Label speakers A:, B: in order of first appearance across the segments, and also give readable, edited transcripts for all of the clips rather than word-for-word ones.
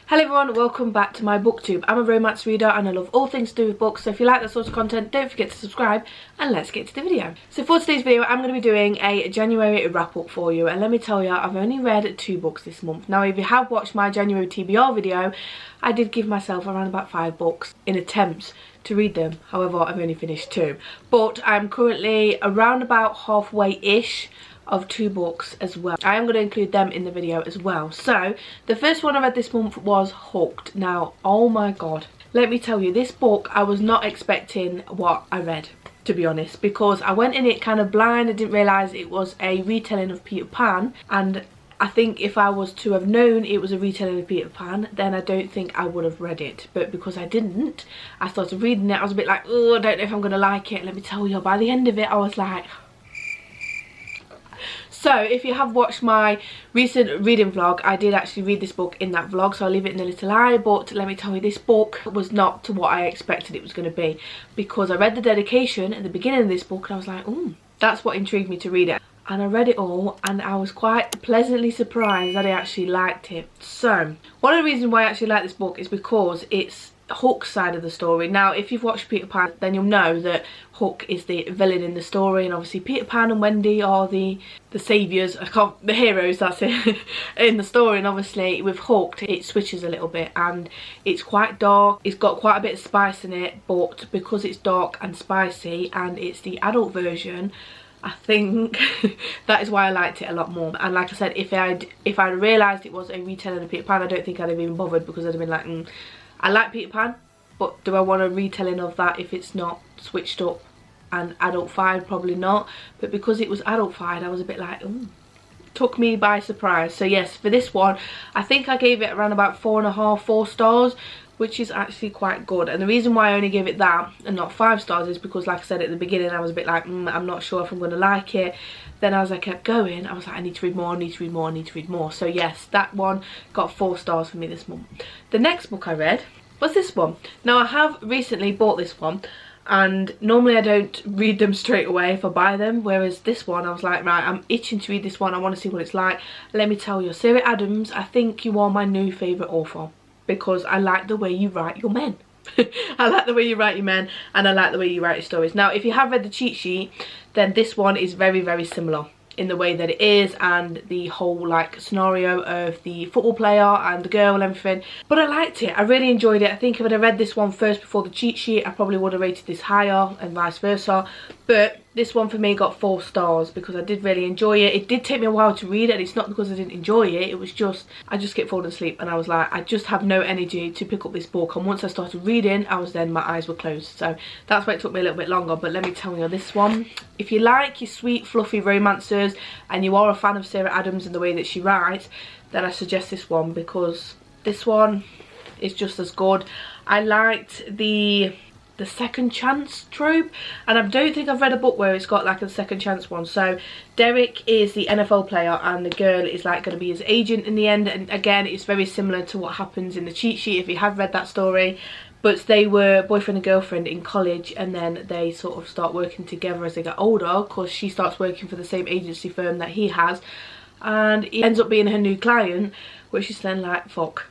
A: Hello everyone, welcome back to my booktube. I'm a romance reader and I love all things to do with books, so if you like that sort of content, don't forget to subscribe and let's get to the video. So for today's video, I'm going to be doing a January wrap up for you, and let me tell you, I've only read 2 books this month. Now if you have watched my January TBR video, I did give myself around about 5 books in attempts to read them. However, I've only finished 2. But I'm currently around about halfway-ish of 2 books as well. I am going to include them in the video as well. So the first one I read this month was Hooked. Now, oh my god, let me tell you, this book, I was not expecting what I read, to be honest, because I went in it kind of blind. I didn't realise it was a retelling of Peter Pan, and I think if I was to have known it was a retelling of Peter Pan, then I don't think I would have read it. But because I didn't, I started reading it. I was a bit like, oh, I don't know if I'm going to like it. Let me tell you, by the end of it, I was like... So if you have watched my recent reading vlog, I did actually read this book in that vlog, so I'll leave it in the little eye. But let me tell you, this book was not to what I expected it was going to be, because I read the dedication at the beginning of this book and I was like, oh, that's what intrigued me to read it. And I read it all and I was quite pleasantly surprised that I actually liked it. So one of the reasons why I actually like this book is because it's Hook's side of the story. Now if you've watched Peter Pan, then you'll know that Hook is the villain in the story, and obviously Peter Pan and Wendy are the saviours, the heroes, that's it, in the story. And obviously with Hooked it switches a little bit and it's quite dark. It's got quite a bit of spice in it, but because it's dark and spicy and it's the adult version, I think that is why I liked it a lot more. And like I said, if I'd realised it was a retelling of Peter Pan, I don't think I'd have even bothered, because I'd have been like, I like Peter Pan, but do I want a retelling of that if it's not switched up and adult-fied? Probably not. But because it was adult-fied, I was a bit like, ooh, took me by surprise. So yes, for this one, I think I gave it around about 4.5, 4 stars, which is actually quite good. And the reason why I only gave it that and not 5 stars is because, like I said at the beginning, I was a bit like, I'm not sure if I'm going to like it. Then as I kept going, I was like, I need to read more, I need to read more, I need to read more. So yes, that one got 4 stars for me this month. The next book I read was this one. Now I have recently bought this one, and normally I don't read them straight away if I buy them, whereas this one I was like, right, I'm itching to read this one, I want to see what it's like. Let me tell you, Sarah Adams, I think you are my new favourite author, because I like the way you write your men. I like the way you write your men, and I like the way you write your stories. Now if you have read the cheat sheet, then this one is very, very similar in the way that it is, and the whole like scenario of the football player and the girl and everything. But I liked it, I really enjoyed it. I think if I'd have read this one first before the cheat sheet, I probably would have rated this higher, and vice versa. But this one for me got 4 stars because I did really enjoy it. It did take me a while to read it, and it's not because I didn't enjoy it, it was just I just kept falling asleep, and I was like, I just have no energy to pick up this book. And once I started reading, my eyes were closed. So that's why it took me a little bit longer. But let me tell you, this one, if you like your sweet fluffy romancers and you are a fan of Sarah Adams and the way that she writes, then I suggest this one, because this one is just as good. I liked the second chance trope, and I don't think I've read a book where it's got like a second chance one. So Derek is the NFL player and the girl is like going to be his agent in the end, and again it's very similar to what happens in the cheat sheet if you have read that story. But they were boyfriend and girlfriend in college, and then they sort of start working together as they get older, because she starts working for the same agency firm that he has, and he ends up being her new client, which is then like, fuck,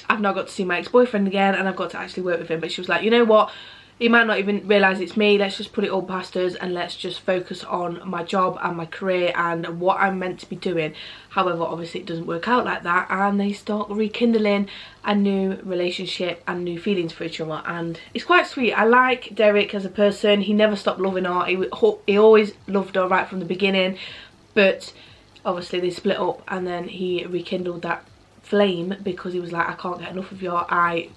A: I've now got to see my ex-boyfriend again and I've got to actually work with him. But she was like, you know what, he might not even realise it's me, let's just put it all past us and let's just focus on my job and my career and what I'm meant to be doing. However, obviously it doesn't work out like that, and they start rekindling a new relationship and new feelings for each other, and it's quite sweet. I like Derek as a person. He never stopped loving her. He always loved her right from the beginning, but obviously they split up, and then he rekindled that flame because he was like, I can't get enough of you, I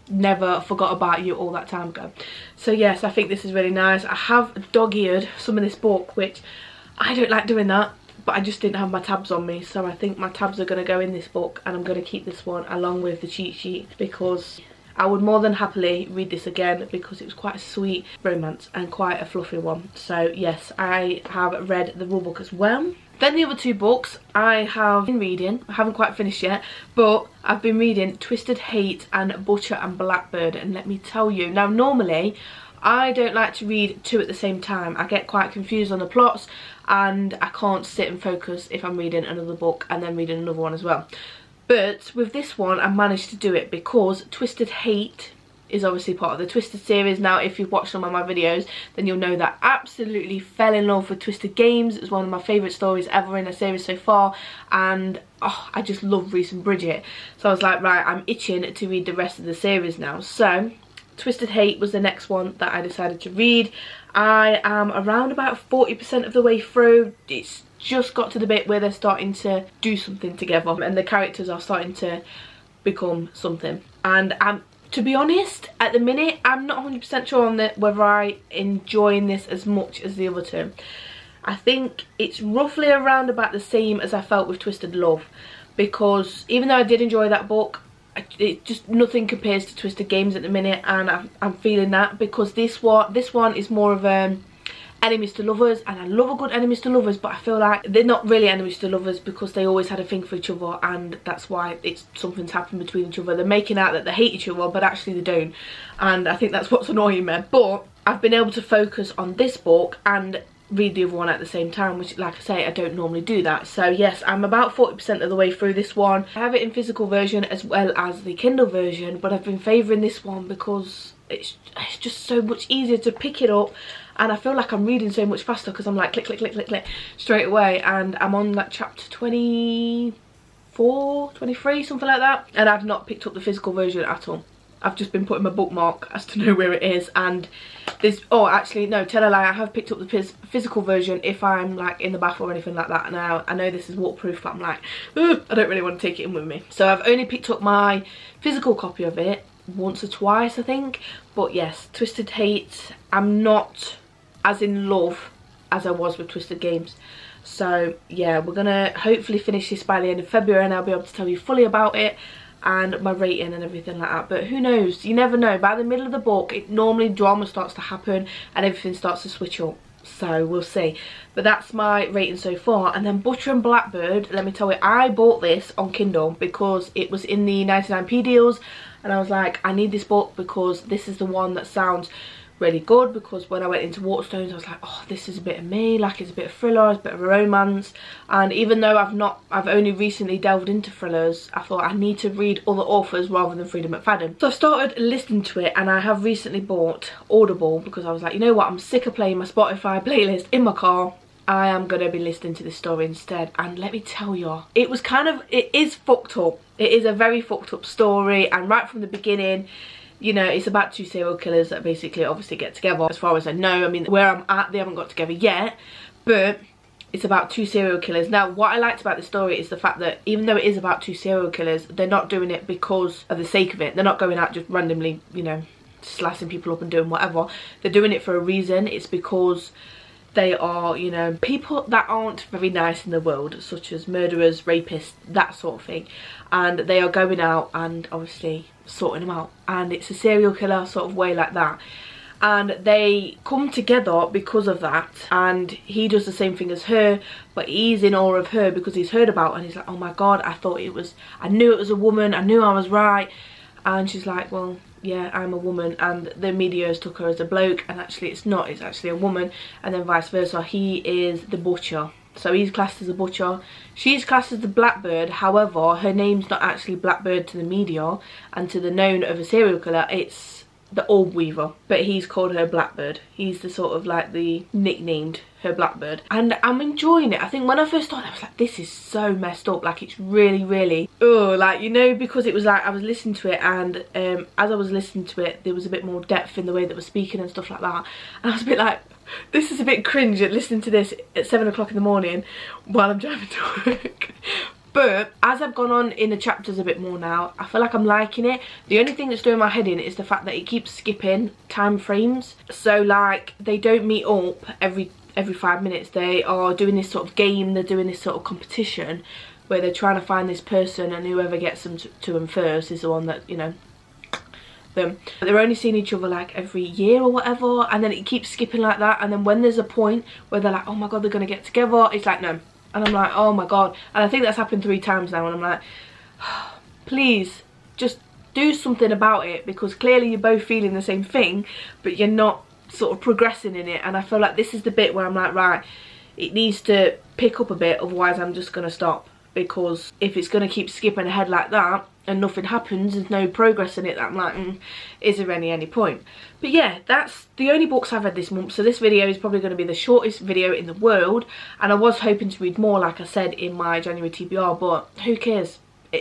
A: never forgot about you all that time ago. So yes, I think this is really nice. I have dog-eared some of this book, which I don't like doing that, but I just didn't have my tabs on me, so I think my tabs are going to go in this book, and I'm going to keep this one along with the cheat sheet, because I would more than happily read this again, because it was quite a sweet romance and quite a fluffy one. So yes, I have read the rulebook as well. Then the other 2 books I have been reading, I haven't quite finished yet, but I've been reading Twisted Hate and Butcher and Blackbird. And let me tell you, now normally I don't like to read 2 at the same time. I get quite confused on the plots, and I can't sit and focus if I'm reading another book and then reading another one as well. But with this one, I managed to do it because Twisted Hate is obviously part of the Twisted series. Now, if you've watched some of my videos, then you'll know that I absolutely fell in love with Twisted Games. It's one of my favourite stories ever in a series so far, and oh, I just love Reese and Bridget. So I was like, right, I'm itching to read the rest of the series now. So Twisted Hate was the next one that I decided to read. I am around about 40% of the way through. It's just got to the bit where they're starting to do something together and the characters are starting to become something. And to be honest, at the minute, I'm not 100% sure on whether I enjoying this as much as the other two. I think it's roughly around about the same as I felt with Twisted Love, because even though I did enjoy that book, it just nothing compares to Twisted Games at the minute, and I'm feeling that, because this one is more of enemies to lovers, and I love a good enemies to lovers, but I feel like they're not really enemies to lovers because they always had a thing for each other, and that's why something's happened between each other. They're making out that they hate each other, but actually they don't, and I think that's what's annoying me. But I've been able to focus on this book and read the other one at the same time, which, like I say, I don't normally do that. So yes, I'm about 40% of the way through this one. I have it in physical version as well as the Kindle version, but I've been favouring this one because it's just so much easier to pick it up, and I feel like I'm reading so much faster because I'm like click click click click click straight away, and I'm on like chapter 24, 23, something like that, and I've not picked up the physical version at all. I've just been putting my bookmark as to know where it is, and there's, oh actually no, tell a lie, I have picked up the physical version if I'm like in the bath or anything like that. Now I know this is waterproof, but I'm like, I don't really want to take it in with me, so I've only picked up my physical copy of it once or twice, I think. But yes, Twisted Hate, I'm not as in love as I was with Twisted Games. So yeah, we're gonna hopefully finish this by the end of February, and I'll be able to tell you fully about it and my rating and everything like that. But who knows, you never know. By the middle of the book, normally drama starts to happen and everything starts to switch up, so we'll see. But that's my rating so far. And then Butter and Blackbird, let me tell you, I bought this on Kindle because it was in the 99p deals, and I was like, I need this book because this is the one that sounds really good, because when I went into Waterstones I was like, oh, this is a bit of me, like it's a bit of thriller, it's a bit of a romance. And even though I've only recently delved into thrillers, I thought I need to read other authors rather than Freida McFadden. So I started listening to it, and I have recently bought Audible because I was like, you know what, I'm sick of playing my Spotify playlist in my car. I am going to be listening to this story instead. And let me tell you, it is fucked up. It is a very fucked up story, and right from the beginning, you know, it's about two serial killers that basically obviously get together. As far as I know, I mean, where I'm at, they haven't got together yet, but it's about two serial killers. Now, what I liked about the story is the fact that even though it is about two serial killers, they're not doing it because of the sake of it. They're not going out just randomly, you know, slicing people up and doing whatever. They're doing it for a reason. It's because they are, you know, people that aren't very nice in the world, such as murderers, rapists, that sort of thing, and they are going out and obviously sorting them out, and it's a serial killer sort of way like that, and they come together because of that. And he does the same thing as her, but he's in awe of her because he's heard about her, and he's like, oh my god, I knew it was a woman, I knew I was right. And she's like, well, yeah, I'm a woman, and the media has took her as a bloke, and actually it's not, it's actually a woman. And then vice versa, he is the butcher, so he's classed as a butcher, she's classed as the Blackbird. However, her name's not actually Blackbird to the media and to the known of a serial killer, it's the Orb Weaver, but he's called her Blackbird. He's the sort of like the nicknamed her Blackbird, and I'm enjoying it. I think when I first started I was like, this is so messed up, like it's really really, oh, like, you know, because it was like I was listening to it, and as I was listening to it there was a bit more depth in the way that we're speaking and stuff like that, and I was a bit like, this is a bit cringe at listening to this at 7 o'clock in the morning while I'm driving to work. But as I've gone on in the chapters a bit more now, I feel like I'm liking it. The only thing that's doing my head in is the fact that it keeps skipping time frames. So like, they don't meet up every 5 minutes. They are doing this sort of game, they're doing this sort of competition where they're trying to find this person, and whoever gets them to them first is the one that, you know, them. But they're only seeing each other like every year or whatever, and then it keeps skipping like that, and then when there's a point where they're like, oh my god, they're gonna get together, it's like, no. And I'm like, oh my god. And I think that's happened 3 times now, and I'm like, oh, please just do something about it, because clearly you're both feeling the same thing but you're not sort of progressing in it. And I feel like this is the bit where I'm like, right, it needs to pick up a bit, otherwise I'm just gonna stop. because if it's going to keep skipping ahead like that and nothing happens, there's no progress in it, that I'm like, is there any point? But yeah, that's the only books I've read this month, so this video is probably going to be the shortest video in the world, and I was hoping to read more, like I said in my January TBR, but who cares?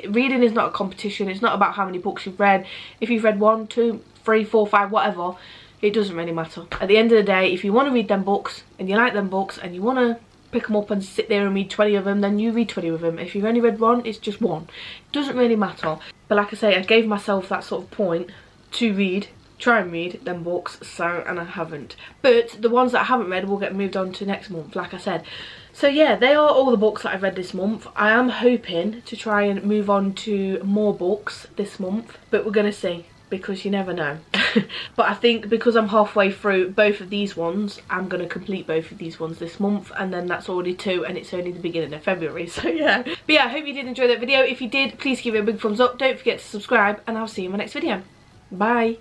A: Reading is not a competition. It's not about how many books you've read. If you've read 1, 2, 3, 4, 5, whatever, it doesn't really matter. At the end of the day, if you want to read them books and you like them books and you want to pick them up and sit there and read 20 of them, then you read 20 of them. If you've only read 1, it's just 1. It doesn't really matter. But like I say, I gave myself that sort of point to try and read them books, and I haven't. But the ones that I haven't read will get moved on to next month, like I said. So yeah, they are all the books that I've read this month. I am hoping to try and move on to more books this month, but we're gonna see, because you never know. But I think because I'm halfway through both of these ones, I'm going to complete both of these ones this month, and then that's already 2 and it's only the beginning of February, so yeah. But yeah, I hope you did enjoy that video. If you did, please give it a big thumbs up, don't forget to subscribe, and I'll see you in my next video. Bye.